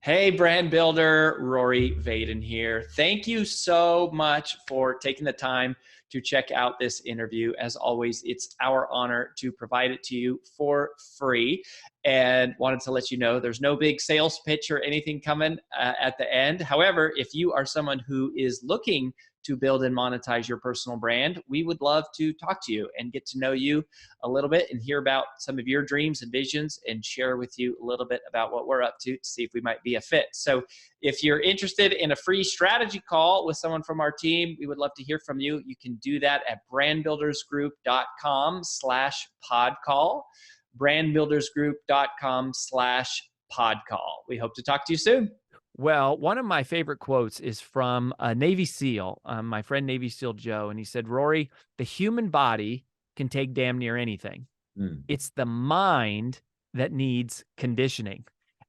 Hey, brand builder, Rory Vaden here. Thank you so much for taking the time to check out this interview. As always, it's our honor to provide it to you for free. And wanted to let you know there's no big sales pitch or anything coming at the end. However, if you are someone who is looking to build and monetize your personal brand, we would love to talk to you and get to know you a little bit and hear about some of your dreams and visions and share with you a little bit about what we're up to see if we might be a fit. So if you're interested in a free strategy call with someone from our team, we would love to hear from you. You can do that at brandbuildersgroup.com/podcall, brandbuildersgroup.com/podcall. We hope to talk to you soon. Well, one of my favorite quotes is from a Navy SEAL, my friend Navy SEAL Joe, and he said, Rory, the human body can take damn near anything. It's the mind that needs conditioning.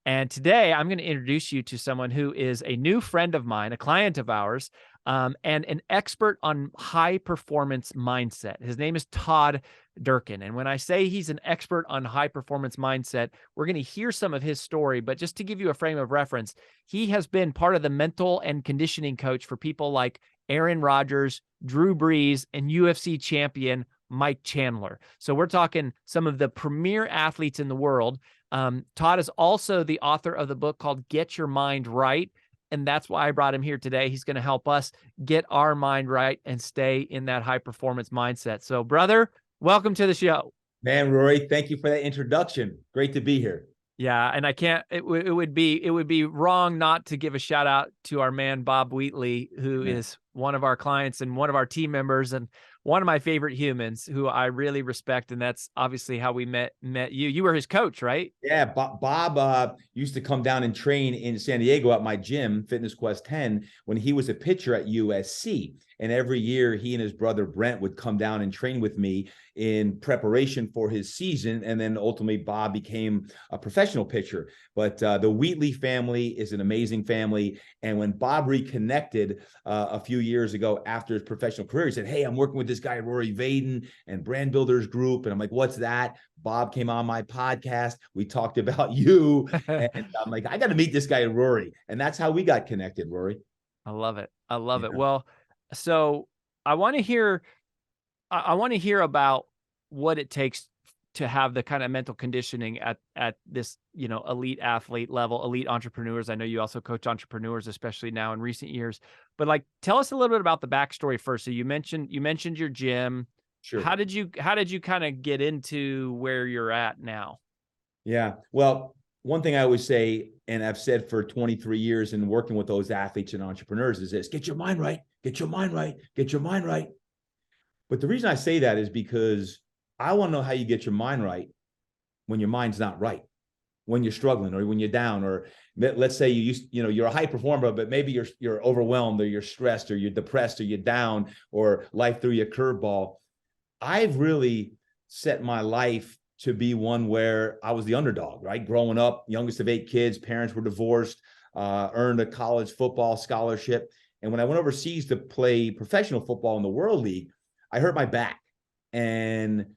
And today I'm going to introduce you to someone who is a new friend of mine, a client of ours, and an expert on high performance mindset. His name is Todd Durkin. And when I say he's an expert on high performance mindset, we're going to hear some of his story. But just to give you a frame of reference, he has been part of the mental and conditioning coach for people like Aaron Rodgers, Drew Brees, and UFC champion Mike Chandler. So we're talking some of the premier athletes in the world. Todd is also the author of the book called Get Your Mind Right. And that's why I brought him here today. He's going to help us get our mind right and stay in that high performance mindset. So brother, welcome to the show. Man, Rory, thank you for that introduction. Great to be here. Yeah, and I can't. It would be wrong not to give a shout out to our man Bob Wheatley, who is one of our clients and one of our team members, and one of my favorite humans, who I really respect. And that's obviously how we met you. You were his coach, right? Yeah, Bob used to come down and train in San Diego at my gym, Fitness Quest 10, when he was a pitcher at USC. And every year, he and his brother Brent would come down and train with me in preparation for his season. And then ultimately, Bob became a professional pitcher. But the Wheatley family is an amazing family. And when Bob reconnected a few years ago after his professional career, he said, hey, I'm working with this guy, Rory Vaden, and Brand Builders Group. And I'm like, what's that? Bob came on my podcast. We talked about you. And I'm like, I got to meet this guy, Rory. And that's how we got connected, Rory. I love it. I love it. Well, so I want to hear about what it takes to have the kind of mental conditioning at this, elite athlete level, elite entrepreneurs. I know you also coach entrepreneurs, especially now in recent years, but like, tell us a little bit about the backstory first. So you mentioned your gym. Sure. How did you kind of get into where you're at now? Yeah. Well, one thing I always say, and I've said for 23 years in working with those athletes and entrepreneurs, is this: get your mind right, get your mind right, get your mind right. But the reason I say that is because I want to know how you get your mind right when your mind's not right, when you're struggling or when you're down, or let's say you're a high performer, but maybe you're overwhelmed or you're stressed or you're depressed or you're down or life threw you a curveball. I've really set my life to be one where I was the underdog, right? Growing up, youngest of 8 kids, parents were divorced, earned a college football scholarship. And when I went overseas to play professional football in the World League, I hurt my back and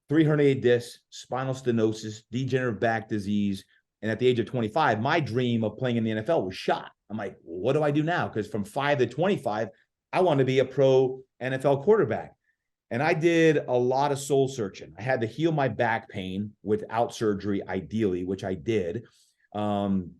3 herniated discs, spinal stenosis, degenerative back disease. And at the age of 25, my dream of playing in the NFL was shot. I'm like, well, what do I do now? Because from 5 to 25, I want to be a pro NFL quarterback. And I did a lot of soul searching. I had to heal my back pain without surgery, ideally, which I did. And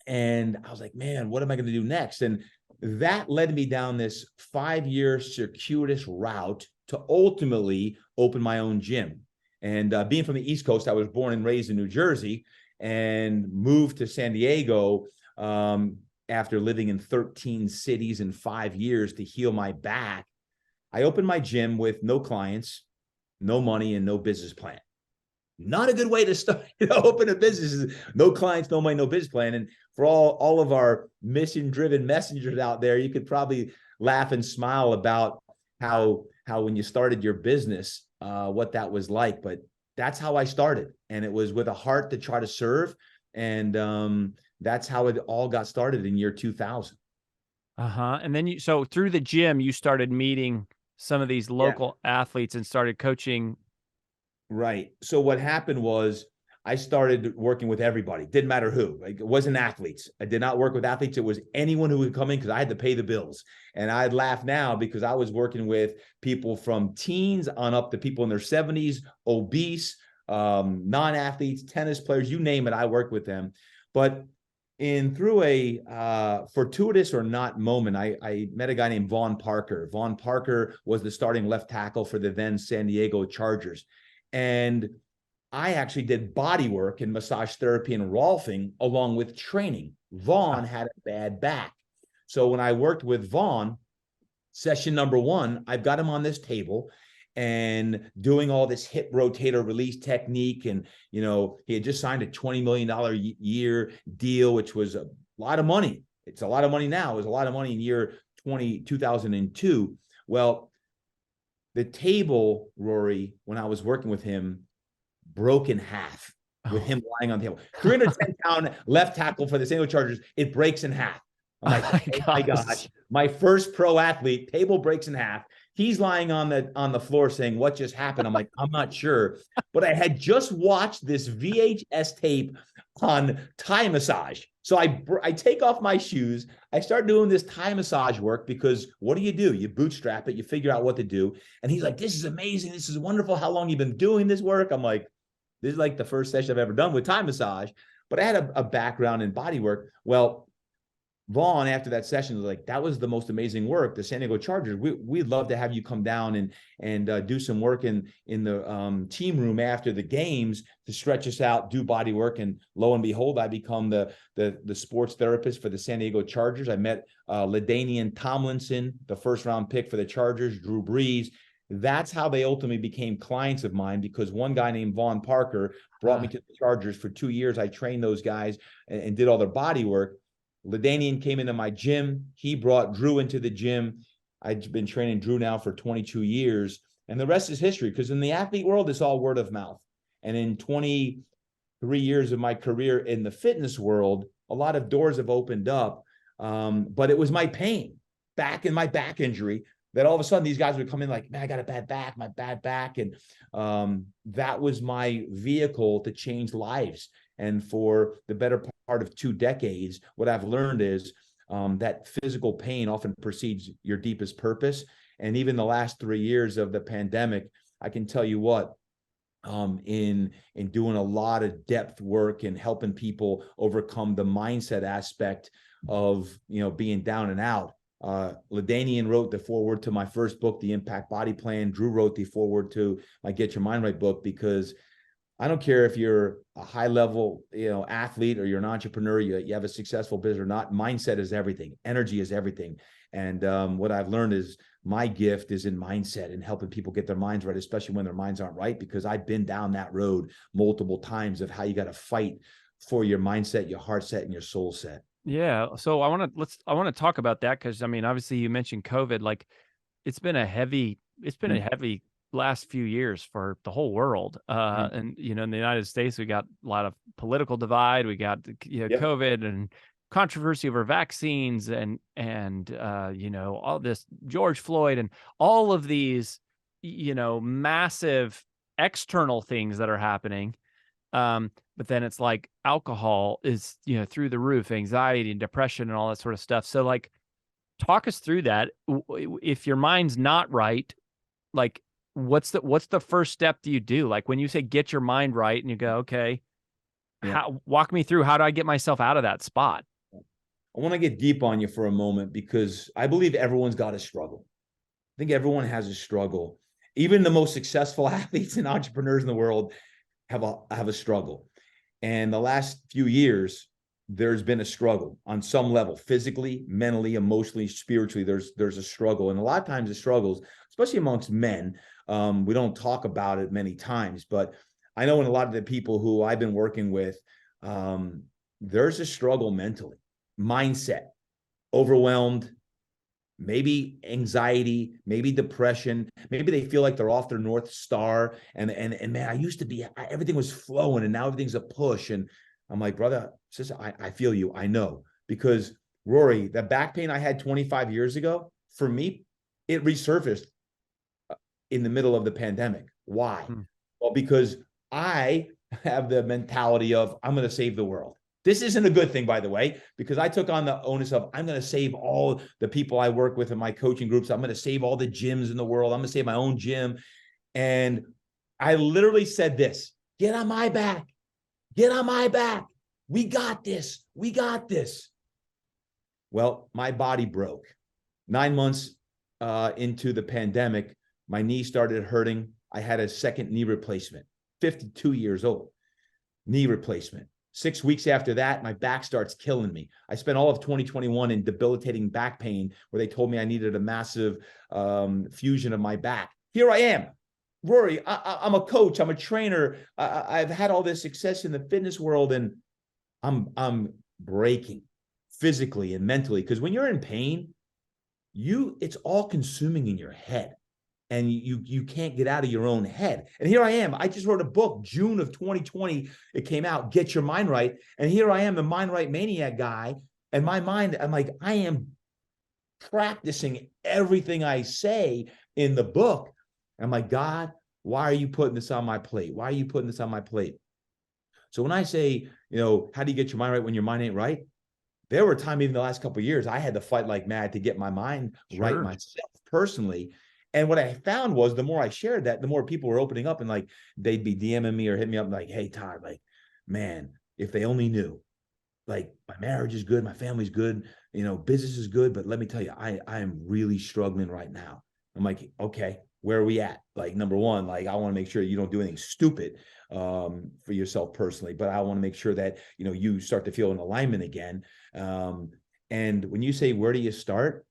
I was like, man, what am I going to do next? And that led me down this 5-year circuitous route to ultimately open my own gym. And being from the East Coast, I was born and raised in New Jersey and moved to San Diego after living in 13 cities in 5 years to heal my back. I opened my gym with no clients, no money, and no business plan. Not a good way to start, open a business. No clients, no money, no business plan. And for all of our mission-driven messengers out there, you could probably laugh and smile about how when you started your business, what that was like. But that's how I started. And it was with a heart to try to serve. And that's how it all got started in year 2000. And then so through the gym, you started meeting some of these local athletes and started coaching. Right. So what happened was I started working with everybody. Didn't matter who. Like, it wasn't athletes. I did not work with athletes. It was anyone who would come in because I had to pay the bills. And I'd laugh now because I was working with people from teens on up to people in their 70s, obese, non-athletes, tennis players, you name it, I worked with them. But through a fortuitous or not moment, I met a guy named Vaughn Parker. Vaughn Parker was the starting left tackle for the then San Diego Chargers. And I actually did body work and massage therapy and rolfing along with training. Vaughn had a bad back. So when I worked with Vaughn, session number 1, I've got him on this table and doing all this hip rotator release technique. And, you know, he had just signed a $20 million year deal, which was a lot of money. It's a lot of money now. It was a lot of money in year 2002. Well, the table, Rory, when I was working with him, broke in half with him lying on the table. 310-pound left tackle for the San Diego Chargers, it breaks in half. I'm like, oh my gosh, my first pro athlete, table breaks in half. He's lying on the floor saying, what just happened? I'm like, I'm not sure. But I had just watched this VHS tape on Thai massage. So I take off my shoes. I start doing this Thai massage work because what do? You bootstrap it. You figure out what to do. And he's like, this is amazing. This is wonderful. How long you been doing this work? I'm like, this is like the first session I've ever done with Thai massage. But I had a background in body work. Well, Vaughn, after that session, was like, that was the most amazing work. The San Diego Chargers, we'd love to have you come down and do some work in the team room after the games to stretch us out, do body work. And lo and behold, I become the sports therapist for the San Diego Chargers. I met LaDainian Tomlinson, the first-round pick for the Chargers, Drew Brees. That's how they ultimately became clients of mine, because one guy named Vaughn Parker brought me to the Chargers for 2 years. I trained those guys and did all their body work. LaDainian came into my gym. He brought Drew into the gym. I've been training Drew now for 22 years. And the rest is history, because in the athlete world, it's all word of mouth. And in 23 years of my career in the fitness world, a lot of doors have opened up. But it was my pain back in my back injury that all of a sudden these guys would come in like, man, I got a bad back, my bad back. And that was my vehicle to change lives. And for the better part of 2 decades, what I've learned is that physical pain often precedes your deepest purpose. And even the last 3 years of the pandemic, I can tell you what, in doing a lot of depth work and helping people overcome the mindset aspect of, you know, being down and out. LaDainian wrote the foreword to my first book, The Impact Body Plan. Drew wrote the foreword to my Get Your Mind Right book, because I don't care if you're a high level, you know, athlete, or you're an entrepreneur, you have a successful business or not. Mindset is everything. Energy is everything. And what I've learned is my gift is in mindset and helping people get their minds right, especially when their minds aren't right, because I've been down that road multiple times of how you got to fight for your mindset, your heart set, and your soul set. Yeah. So I want to talk about that, because I mean, obviously you mentioned COVID. Like, it's been a heavy last few years for the whole world. And, you know, in the United States, we got a lot of political divide. We got, you know, COVID and controversy over vaccines and you know, all this George Floyd and all of these, you know, massive external things that are happening. But then it's like alcohol is, you know, through the roof, anxiety and depression and all that sort of stuff. So like, talk us through that. If your mind's not right, like, what's the first step do you do? Like, when you say get your mind right and you go, okay, walk me through, how do I get myself out of that spot? I want to get deep on you for a moment, because I believe everyone's got a struggle. I think everyone has a struggle. Even the most successful athletes and entrepreneurs in the world have a struggle. And the last few years, there's been a struggle on some level, physically, mentally, emotionally, spiritually. There's a struggle. And a lot of times the struggles, especially amongst men, we don't talk about it many times, but I know in a lot of the people who I've been working with, there's a struggle mentally, mindset, overwhelmed, maybe anxiety, maybe depression, maybe they feel like they're off their North Star. And man, I used to be, everything was flowing and now everything's a push. And I'm like, brother, sister, I feel you. I know, because Rory, the back pain I had 25 years ago, for me, it resurfaced in the middle of the pandemic. Why? Well, because I have the mentality of, I'm going to save the world. This isn't a good thing, by the way, because I took on the onus of, I'm going to save all the people I work with in my coaching groups. I'm going to save all the gyms in the world. I'm going to save my own gym. And I literally said this, get on my back, get on my back. We got this. We got this. Well, my body broke. 9 months into the pandemic, my knee started hurting. I had a second knee replacement, 52 years old, knee replacement. 6 weeks after that, my back starts killing me. I spent all of 2021 in debilitating back pain where they told me I needed a massive fusion of my back. Here I am. Rory, I'm a coach. I'm a trainer. I've had all this success in the fitness world, and I'm breaking physically and mentally, because when you're in pain, it's all consuming in your head, and you can't get out of your own head. And here I am. I just wrote a book, June of 2020. It came out, Get Your Mind Right. And here I am, the Mind Right Maniac guy. And my mind, I'm like, I am practicing everything I say in the book. I'm like, God, why are you putting this on my plate? Why are you putting this on my plate? So when I say, how do you get your mind right when your mind ain't right? There were times, even the last couple of years, I had to fight like mad to get my mind right myself personally. And what I found was, the more I shared that, the more people were opening up, and like, they'd be DMing me or hitting me up like, hey, Todd, like, man, if they only knew, like, my marriage is good, my family's good, business is good, but let me tell you, I am really struggling right now. I'm like, okay, where are we at? Like, number one, like, I want to make sure you don't do anything stupid for yourself personally, but I want to make sure that, you start to feel in alignment again. And when you say, where do you start?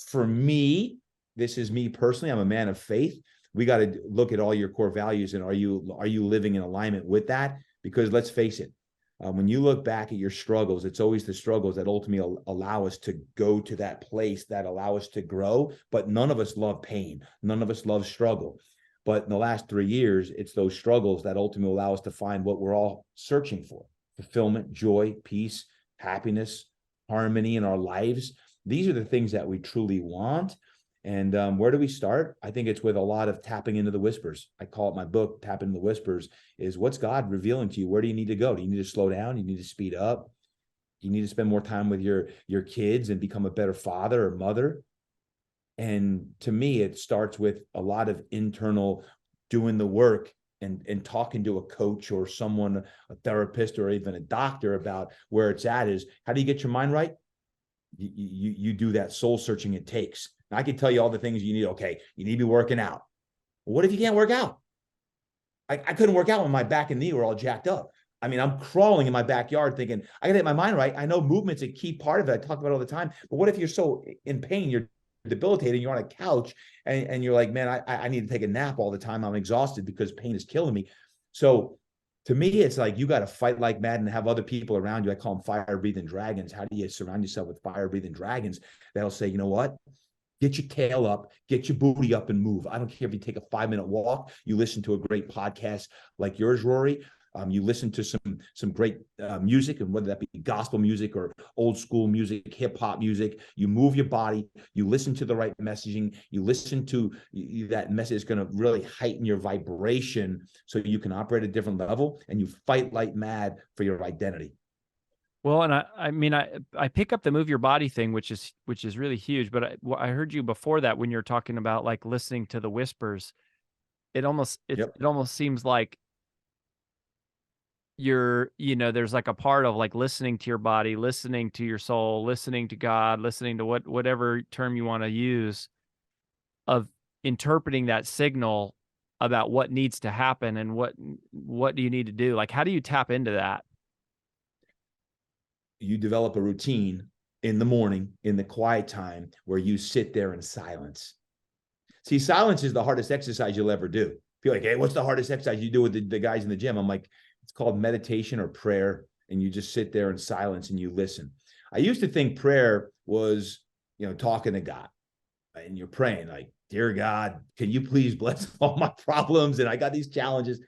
For me, this is me personally, I'm a man of faith. We got to look at all your core values, and are you living in alignment with that? Because let's face it, when you look back at your struggles, it's always the struggles that ultimately allow us to go to that place, that allow us to grow. But none of us love pain. None of us love struggle. But in the last 3 years, it's those struggles that ultimately allow us to find what we're all searching for: fulfillment, joy, peace, happiness, harmony in our lives. These are the things that we truly want. And where do we start? I think it's with a lot of tapping into the whispers. I call it my book, Tap Into the Whispers, is what's God revealing to you? Where do you need to go? Do you need to slow down? Do you need to speed up? Do you need to spend more time with your kids and become a better father or mother? And to me, it starts with a lot of internal doing the work and talking to a coach or someone, a therapist, or even a doctor about where it's at. Is how do you get your mind right? You do that soul searching it takes. I can tell you all the things you need. Okay, you need to be working out. Well, what if you can't work out? I couldn't work out when my back and knee were all jacked up. I mean, I'm crawling in my backyard thinking, I got to get my mind right. I know movement's a key part of it. I talk about it all the time. But what if you're so in pain, you're debilitated, you're on a couch, and you're like, man, I need to take a nap all the time. I'm exhausted because pain is killing me. So to me, it's like, you got to fight like mad and have other people around you. I call them fire-breathing dragons. How do you surround yourself with fire-breathing dragons that'll say, you know what? Get your tail up, get your booty up and move. I don't care if you take a 5-minute walk, you listen to a great podcast like yours, Rory. You listen to some great music, and whether that be gospel music or old school music, hip hop music, you move your body, you listen to the right messaging, you listen to that message is going to really heighten your vibration so you can operate at a different level, and you fight like mad for your identity. Well, and I mean, I pick up the move your body thing, which is really huge. But I heard you before that when you're talking about like listening to the whispers. It almost seems like there's like a part of like listening to your body, listening to your soul, listening to God, listening to whatever term you want to use, of interpreting that signal about what needs to happen and what do you need to do. Like, how do you tap into that? You develop a routine in the morning, in the quiet time, where you sit there in silence. See, silence is the hardest exercise you'll ever do. Feel like, hey, what's the hardest exercise you do with the guys in the gym? I'm like, it's called meditation or prayer. And you just sit there in silence and you listen. I used to think prayer was, talking to God, and you're praying like, dear God, can you please bless all my problems? And I got these challenges.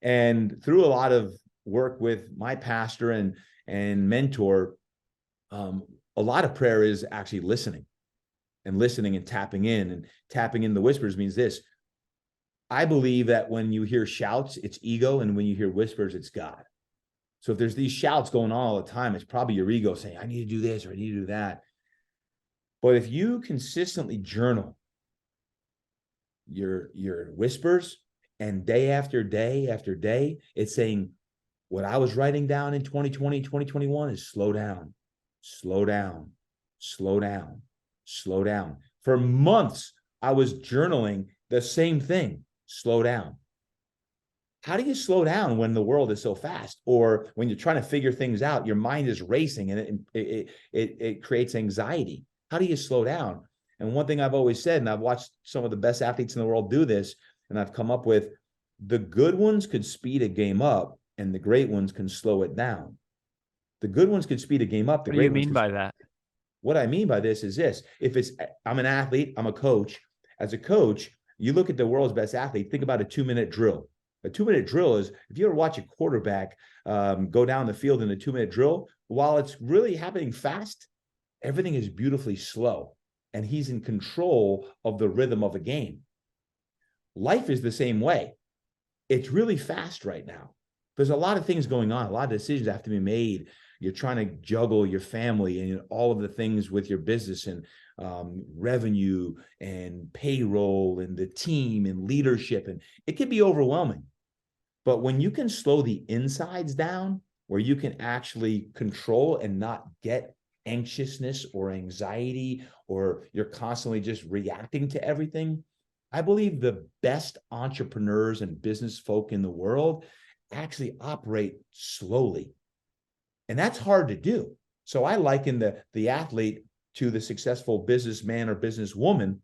And through a lot of work with my pastor and mentor, a lot of prayer is actually listening and tapping in. And tapping in the whispers means this: I believe that when you hear shouts, it's ego, and when you hear whispers, it's God. So if there's these shouts going on all the time, it's probably your ego saying, I need to do this or I need to do that. But if you consistently journal your whispers, and day after day after day, it's saying, what I was writing down in 2020, 2021 is slow down, slow down, slow down, slow down. For months, I was journaling the same thing, slow down. How do you slow down when the world is so fast? Or when you're trying to figure things out, your mind is racing and it creates anxiety. How do you slow down? And one thing I've always said, and I've watched some of the best athletes in the world do this, and I've come up with, the good ones could speed a game up and the great ones can slow it down. The good ones could speed a game up. What do you mean by that? What I mean by this is this. I'm an athlete, I'm a coach. As a coach, you look at the world's best athlete, think about a 2-minute drill. A 2-minute drill is, if you ever watch a quarterback go down the field in a 2-minute drill, while it's really happening fast, everything is beautifully slow. And he's in control of the rhythm of a game. Life is the same way. It's really fast right now. There's a lot of things going on, a lot of decisions have to be made. You're trying to juggle your family and all of the things with your business and revenue and payroll and the team and leadership. And it can be overwhelming. But when you can slow the insides down, where you can actually control and not get anxiousness or anxiety, or you're constantly just reacting to everything, I believe the best entrepreneurs and business folk in the world actually operate slowly. And that's hard to do. So I liken the athlete to the successful businessman or businesswoman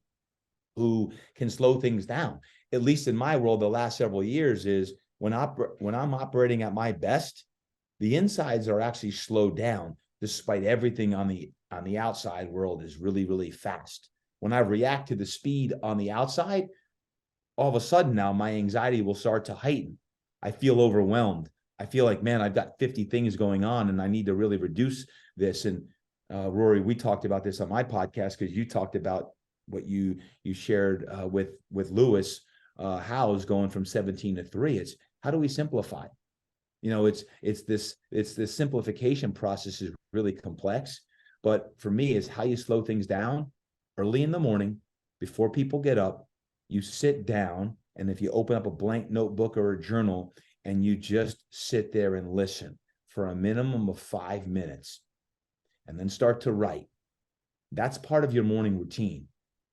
who can slow things down. At least in my world, the last several years is when I'm operating at my best, the insides are actually slowed down, despite everything on the outside world is really, really fast. When I react to the speed on the outside, all of a sudden now my anxiety will start to heighten. I feel overwhelmed. I feel like, man, I've got 50 things going on and I need to really reduce this. And Rory, we talked about this on my podcast because you talked about what you shared with Lewis Howes going from 17 to 3. It's, how do we simplify? You know, it's this simplification process is really complex. But for me, is how you slow things down early in the morning before people get up. You sit down, and if you open up a blank notebook or a journal and you just sit there and listen for a minimum of 5 minutes and then start to write. That's part of your morning routine.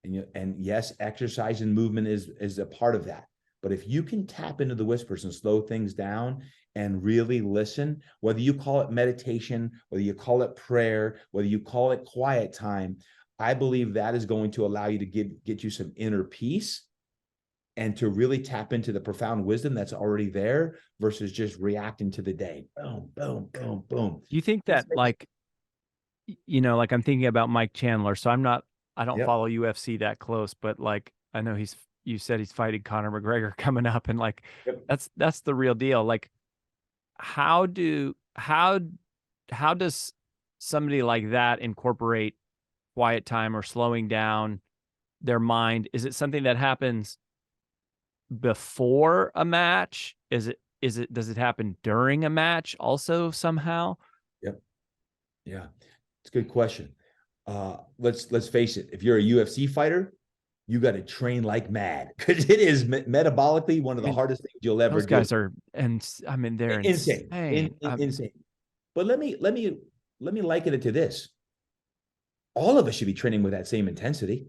And yes, exercise and movement is a part of that. But if you can tap into the whispers and slow things down and really listen, whether you call it meditation, whether you call it prayer, whether you call it quiet time, I believe that is going to allow you to get you some inner peace and to really tap into the profound wisdom that's already there versus just reacting to the day. Boom, boom, boom, boom. Do you think that, like, you know, like I'm thinking about Mike Chandler, so I don't follow UFC that close, but like, I know you said he's fighting Conor McGregor coming up, and like, that's the real deal. Like, how does somebody like that incorporate quiet time or slowing down their mind? Is it something that happens before a match? Does it happen during a match also somehow? Yep. Yeah. It's a good question. Let's face it. If you're a UFC fighter, you got to train like mad because it is metabolically one of the hardest things you'll ever do. Those guys are, and I mean, they're insane. Insane. But let me liken it to this. All of us should be training with that same intensity.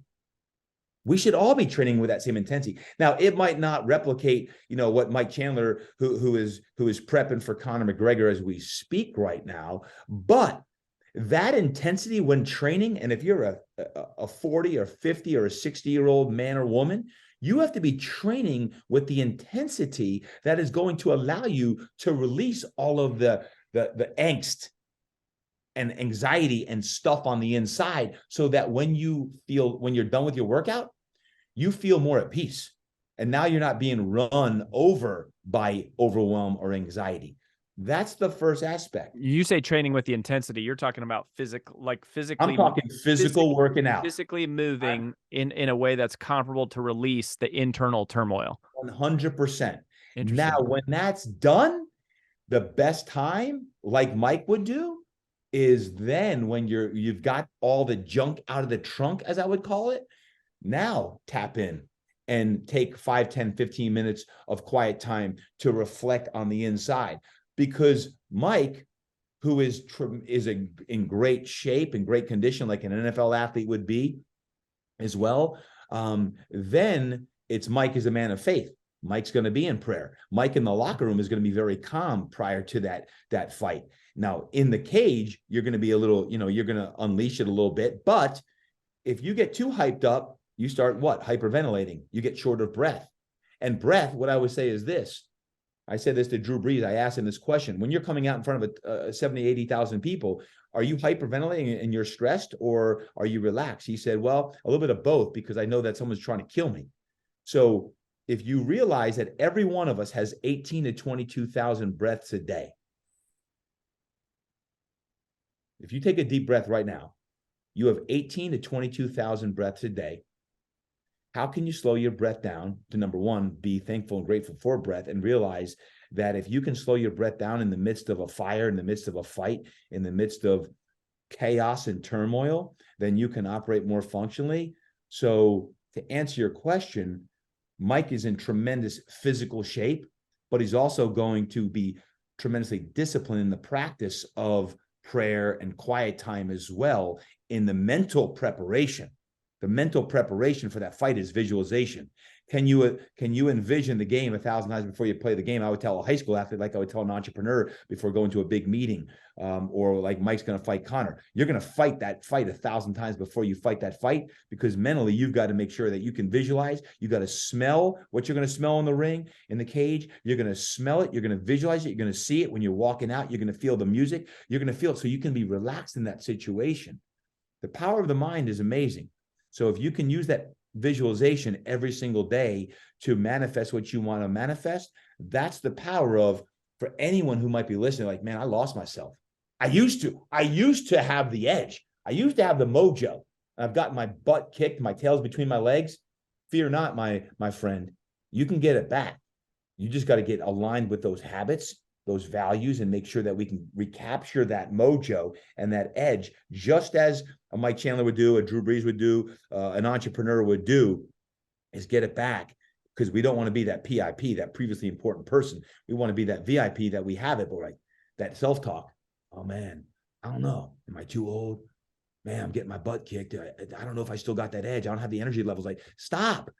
We should all be training with that same intensity. Now, it might not replicate, you know, what Mike Chandler, who is prepping for Conor McGregor as we speak right now, but that intensity when training, and if you're a 40 or 50 or a 60-year-old man or woman, you have to be training with the intensity that is going to allow you to release all of the angst and anxiety and stuff on the inside, so that when you're done with your workout, you feel more at peace. And now you're not being run over by overwhelm or anxiety. That's the first aspect. You say training with the intensity, you're talking about physically. I'm talking physical working out. Physically moving in a way that's comparable to release the internal turmoil. 100%. Now, when that's done, the best time, like Mike would do, is then when you've got all the junk out of the trunk, as I would call it. Now tap in and take 5, 10, 15 minutes of quiet time to reflect on the inside. Because Mike, who is in great shape and great condition, like an NFL athlete would be as well, then it's Mike is a man of faith. Mike's going to be in prayer. Mike in the locker room is going to be very calm prior to that fight. Now, in the cage, you're going to be a little, you're going to unleash it a little bit. But if you get too hyped up, you start what? Hyperventilating. You get short of breath. And breath, what I would say is this. I said this to Drew Brees. I asked him this question. When you're coming out in front of 70, 80,000 people, are you hyperventilating and you're stressed, or are you relaxed? He said, well, a little bit of both, because I know that someone's trying to kill me. So if you realize that every one of us has 18 to 22,000 breaths a day. If you take a deep breath right now, you have 18 to 22,000 breaths a day. How can you slow your breath down to, number one, be thankful and grateful for breath, and realize that if you can slow your breath down in the midst of a fire, in the midst of a fight, in the midst of chaos and turmoil, then you can operate more functionally. So to answer your question, Mike is in tremendous physical shape, but he's also going to be tremendously disciplined in the practice of prayer and quiet time as well, in the mental preparation. The mental preparation for that fight is visualization. Can you envision the game 1,000 times before you play the game? I would tell a high school athlete, like I would tell an entrepreneur before going to a big meeting, or like Mike's going to fight Connor. You're going to fight that fight 1,000 times before you fight that fight, because mentally you've got to make sure that you can visualize. You got to smell what you're going to smell in the ring, in the cage. You're going to smell it. You're going to visualize it. You're going to see it when you're walking out. You're going to feel the music. You're going to feel it, so you can be relaxed in that situation. The power of the mind is amazing. So if you can use that visualization every single day to manifest what you want to manifest, that's the power of, for anyone who might be listening, like, man, I lost myself. I used to have the edge. I used to have the mojo. I've got my butt kicked, my tail's between my legs. Fear not, my friend. You can get it back. You just got to get aligned with those habits, those values, and make sure that we can recapture that mojo and that edge, just as a Mike Chandler would do, a Drew Brees would do, an entrepreneur would do, is get it back. Because we don't want to be that PIP, that previously important person. We want to be that VIP, that we have it, but like that self-talk. Oh man, I don't know. Am I too old? Man, I'm getting my butt kicked. I don't know if I still got that edge. I don't have the energy levels. Like, stop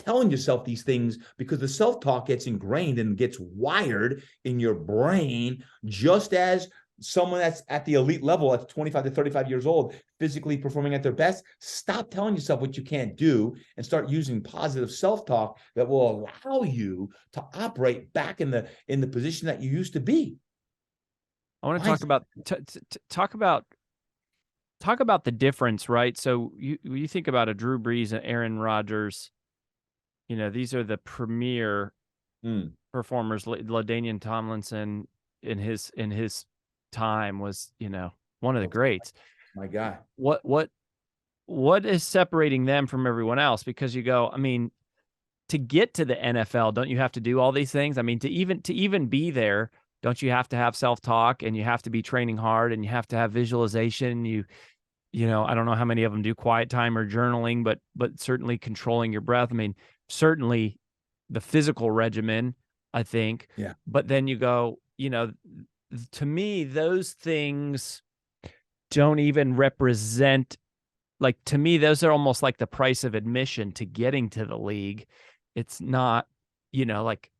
telling yourself these things, because the self-talk gets ingrained and gets wired in your brain, just as someone that's at the elite level at 25 to 35 years old, physically performing at their best. Stop telling yourself what you can't do and start using positive self-talk that will allow you to operate back in the position that you used to be. I want to talk about the difference, right? So you think about a Drew Brees and Aaron Rodgers, these are the premier performers. LaDainian Tomlinson in his time was, one of the greats. My God. What is separating them from everyone else? Because you go, I mean, to get to the NFL, don't you have to do all these things? I mean, to even be there, don't you have to have self-talk, and you have to be training hard, and you have to have visualization? I don't know how many of them do quiet time or journaling, but certainly controlling your breath. I mean, certainly the physical regimen, I think. Yeah. But then you go, to me, those things don't even represent, like, to me, those are almost like the price of admission to getting to the league. It's not, like,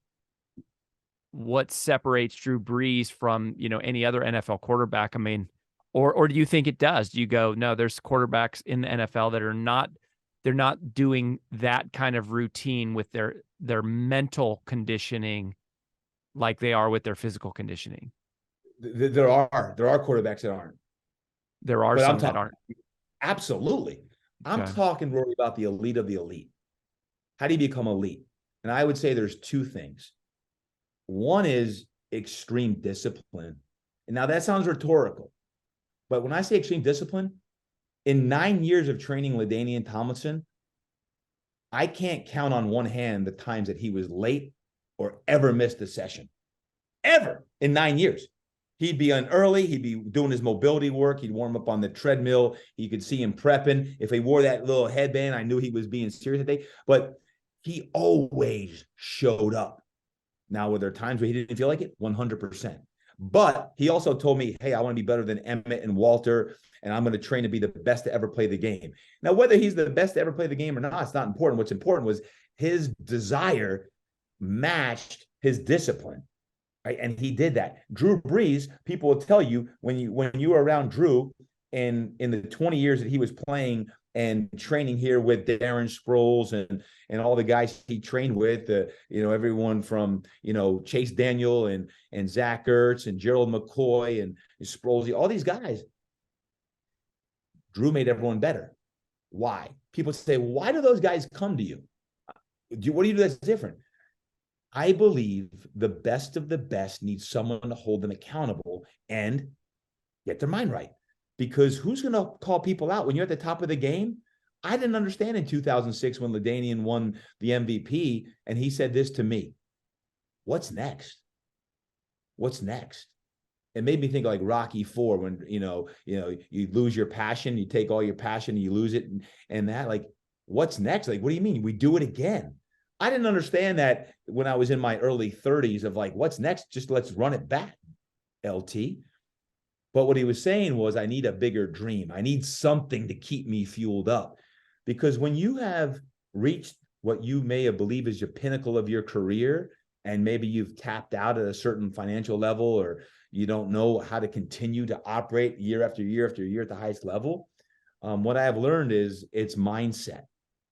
what separates Drew Brees from, any other NFL quarterback. I mean, or do you think it does? Do you go, no, there's quarterbacks in the NFL that they're not doing that kind of routine with their mental conditioning like they are with their physical conditioning? There are quarterbacks that aren't. There are some that aren't. Absolutely. I'm talking, Rory, about the elite of the elite. How do you become elite? And I would say there's two things. One is extreme discipline. And now that sounds rhetorical, but when I say extreme discipline, in 9 years of training LaDainian Tomlinson, I can't count on one hand the times that he was late or ever missed a session. Ever in 9 years. He'd be on early. He'd be doing his mobility work. He'd warm up on the treadmill. You could see him prepping. If he wore that little headband, I knew he was being serious that day. But he always showed up. Now, were there times where he didn't feel like it? 100%. But he also told me, hey, I want to be better than Emmett and Walter, and I'm going to train to be the best to ever play the game. Now, whether he's the best to ever play the game or not, it's not important. What's important was his desire matched his discipline. Right? And he did that. Drew Brees, people will tell you when you were around Drew in the 20 years that he was playing and training here with Darren Sproles and all the guys he trained with, everyone from, Chase Daniel and Zach Ertz and Gerald McCoy and Sproles, all these guys. Drew made everyone better. Why? People say, why do those guys come to you? What do you do that's different? I believe the best of the best need someone to hold them accountable and get their mind right. Because who's going to call people out when you're at the top of the game? I didn't understand in 2006 when LaDainian won the MVP, and he said this to me: "What's next? What's next?" It made me think like Rocky IV, when you lose your passion, you take all your passion, you lose it, and that, like, what's next? Like, what do you mean? We do it again. I didn't understand that when I was in my early 30s of like, what's next? Just let's run it back, LT. But what he was saying was, I need a bigger dream. I need something to keep me fueled up. Because when you have reached what you may believe is your pinnacle of your career, and maybe you've tapped out at a certain financial level, or you don't know how to continue to operate year after year after year at the highest level, what I have learned is it's mindset.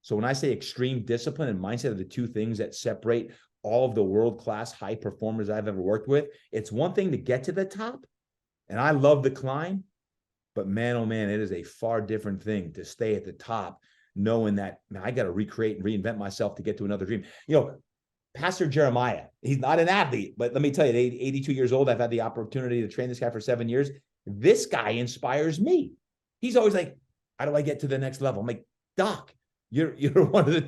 So when I say extreme discipline and mindset are the two things that separate all of the world-class high performers I've ever worked with, it's one thing to get to the top, and I love the climb, but man, oh man, it is a far different thing to stay at the top, knowing that, man, I got to recreate and reinvent myself to get to another dream. Pastor Jeremiah, he's not an athlete, but let me tell you, at 82 years old, I've had the opportunity to train this guy for 7 years. This guy inspires me. He's always like, how do I get to the next level? I'm like, Doc, you're one of the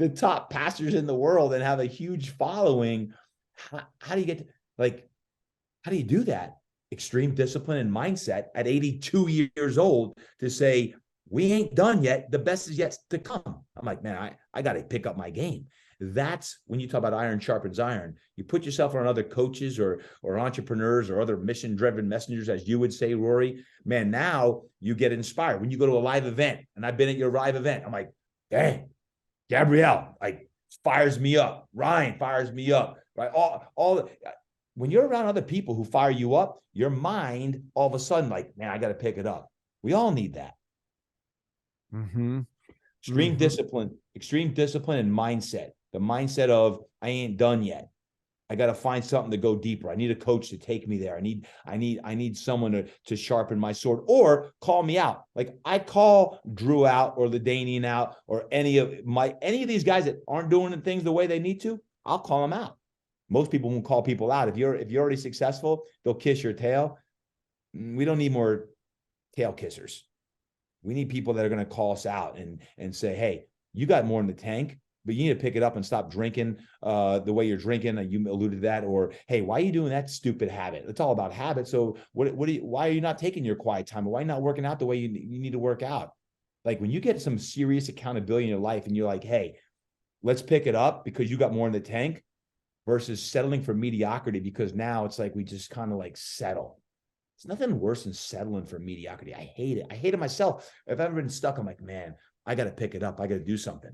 top pastors in the world and have a huge following. How do you get how do you do that? Extreme discipline and mindset at 82 years old to say, we ain't done yet. The best is yet to come. I'm like, man, I got to pick up my game. That's when you talk about iron sharpens iron. You put yourself around other coaches or entrepreneurs or other mission-driven messengers, as you would say, Rory. Man, now you get inspired. When you go to a live event, and I've been at your live event, I'm like, dang, Gabrielle, like, fires me up. Ryan fires me up. Right? When you're around other people who fire you up, your mind all of a sudden, like, man, I got to pick it up. We all need that. Mm-hmm. Extreme discipline and mindset. The mindset of, I ain't done yet. I got to find something to go deeper. I need a coach to take me there. I need someone to sharpen my sword or call me out. Like, I call Drew out or LaDainian out or any of these guys that aren't doing things the way they need to. I'll call them out. Most people won't call people out. If you're already successful, they'll kiss your tail. We don't need more tail kissers. We need people that are going to call us out and say, hey, you got more in the tank, but you need to pick it up and stop drinking the way you're drinking. You alluded to that. Or, hey, why are you doing that stupid habit? It's all about habit. So why are you not taking your quiet time? Why not working out the way you need to work out? Like, when you get some serious accountability in your life and you're like, hey, let's pick it up because you got more in the tank, versus settling for mediocrity, because now it's like we just kind of like settle. It's nothing worse than settling for mediocrity. I hate it. I hate it myself. If I've ever been stuck, I'm like, man, I got to pick it up. I got to do something.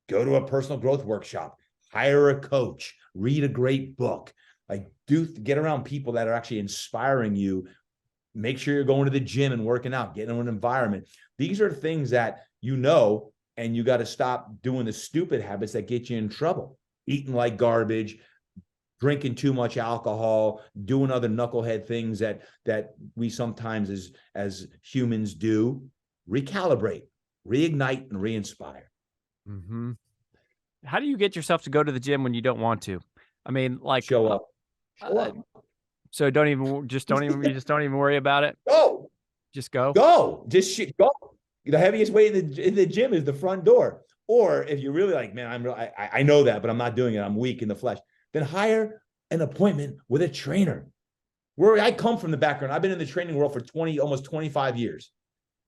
Go to a personal growth workshop, hire a coach, read a great book, get around people that are actually inspiring you. Make sure you're going to the gym and working out, getting in an environment. These are things that and you got to stop doing the stupid habits that get you in trouble. Eating like garbage, drinking too much alcohol, doing other knucklehead things that we sometimes as humans do. Recalibrate, reignite, and re-inspire. Mm-hmm. How do you get yourself to go to the gym when you don't want to? I mean, like, show up. Show up. So you just don't even worry about it. Go. Just go. Go. Just go. The heaviest weight in the gym is the front door. Or if you're really like, man, I know that, but I'm not doing it. I'm weak in the flesh. Then hire an appointment with a trainer. Where I come from the background, I've been in the training world for almost 25 years.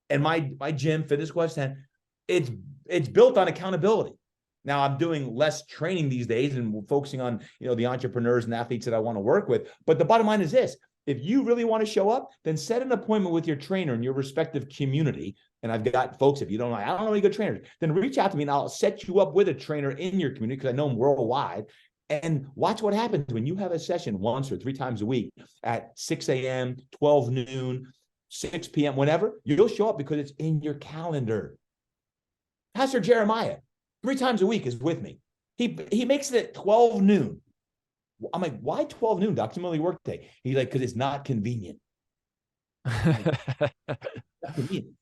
And my gym, Fitness Quest 10, it's built on accountability. Now I'm doing less training these days and focusing on, the entrepreneurs and athletes that I want to work with. But the bottom line is this: if you really want to show up, then set an appointment with your trainer in your respective community. And I've got folks, if you don't know, I don't know any good trainers, then reach out to me and I'll set you up with a trainer in your community because I know them worldwide. And watch what happens when you have a session once or 3 times a week at 6 a.m., 12 noon, 6 p.m., whenever. You'll show up because it's in your calendar. Pastor Jeremiah, 3 times a week is with me. He makes it at 12 noon. I'm like, why 12 noon, Doc? It's my only work day. He's like, because it's not convenient.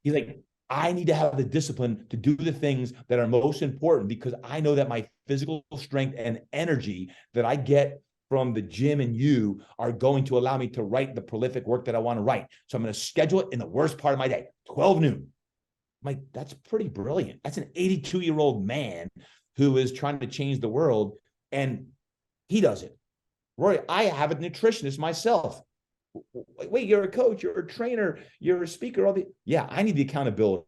He's like, I need to have the discipline to do the things that are most important because I know that my physical strength and energy that I get from the gym and you are going to allow me to write the prolific work that I want to write. So I'm going to schedule it in the worst part of my day, 12 noon. I'm like, that's pretty brilliant. That's an 82-year-old man who is trying to change the world, and he does it. Rory, I have a nutritionist myself. Wait, you're a coach, you're a trainer, you're a speaker. Yeah, I need the accountability.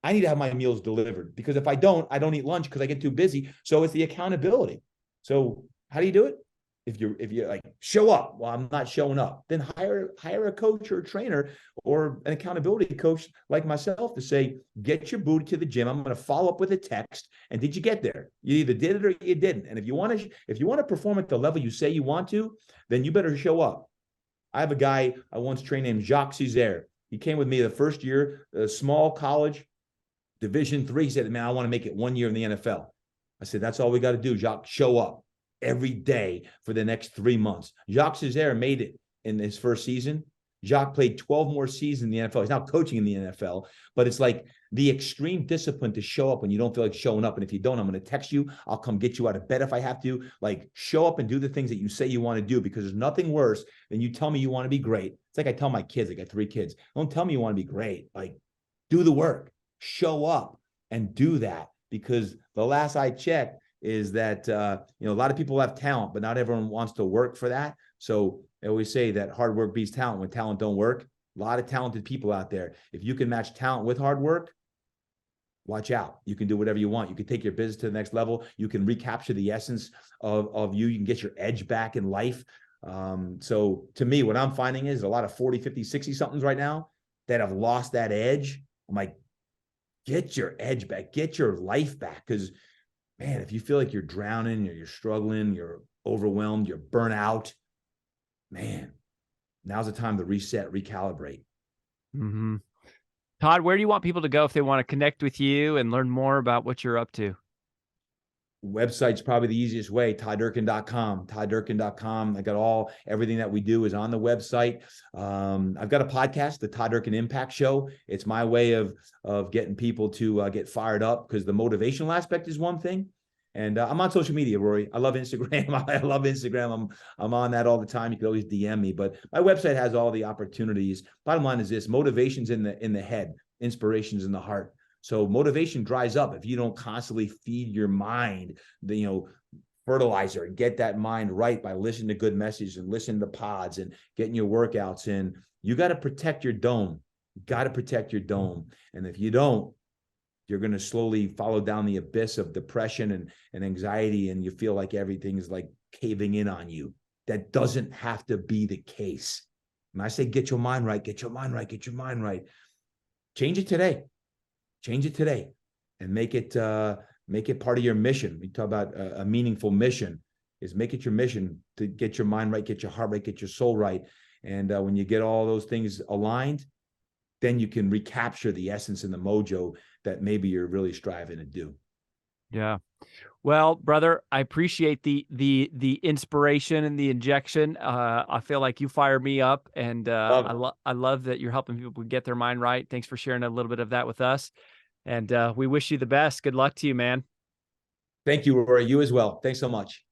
I need to have my meals delivered because if I don't eat lunch because I get too busy. So it's the accountability. So how do you do it? If you're like, show up, well, I'm not showing up, then hire a coach or a trainer or an accountability coach like myself to say, get your booty to the gym. I'm going to follow up with a text. And did you get there? You either did it or you didn't. And if you want to perform at the level you say you want to, then you better show up. I have a guy I once trained named Jacques Césaire. He came with me the first year, a small college, Division III. He said, man, I want to make it 1 year in the NFL. I said, that's all we got to do, Jacques. Show up every day for the next 3 months. Jacques Césaire made it in his first season. Jacques played 12 more seasons in the NFL. He's now coaching in the NFL, but it's like the extreme discipline to show up when you don't feel like showing up. And if you don't, I'm going to text you. I'll come get you out of bed if I have to. Like, show up and do the things that you say you want to do, because there's nothing worse than you tell me you want to be great. It's like I tell my kids, I got 3 kids. Don't tell me you want to be great. Like, do the work, show up and do that. Because the last I checked is that, a lot of people have talent, but not everyone wants to work for that. So I always say that hard work beats talent when talent don't work. A lot of talented people out there. If you can match talent with hard work, watch out. You can do whatever you want. You can take your business to the next level. You can recapture the essence of you. You can get your edge back in life. So to me, what I'm finding is a lot of 40, 50, 60 somethings right now that have lost that edge. I'm like, get your edge back, get your life back. Because man, if you feel like you're drowning or you're struggling, you're overwhelmed, you're burnt out, man, now's the time to reset, recalibrate. Mm-hmm. Todd, where do you want people to go if they want to connect with you and learn more about what you're up to? Website's probably the easiest way, todddurkin.com, todddurkin.com. I got everything that we do is on the website. I've got a podcast, the Todd Durkin Impact Show. It's my way of getting people to get fired up, because the motivational aspect is one thing. And I'm on social media, Rory. I love Instagram. I love Instagram. I'm on that all the time. You can always DM me, but my website has all the opportunities. Bottom line is this: motivation's in the head, inspiration's in the heart. So motivation dries up if you don't constantly feed your mind the fertilizer and get that mind right by listening to good messages and listening to pods and getting your workouts in. You got to protect your dome. You got to protect your dome. And if you don't, you're going to slowly follow down the abyss of depression and anxiety, and you feel like everything is like caving in on you. That doesn't have to be the case. When I say get your mind right, get your mind right, get your mind right. Change it today. Change it today and make it part of your mission. We talk about a meaningful mission. Is make it your mission to get your mind right, get your heart right, get your soul right. And when you get all those things aligned, then you can recapture the essence and the mojo that maybe you're really striving to do. Yeah. Well, brother, I appreciate the inspiration and the injection. I feel like you fired me up, and I love that you're helping people get their mind right. Thanks for sharing a little bit of that with us. And we wish you the best. Good luck to you, man. Thank you, Rory. You as well. Thanks so much.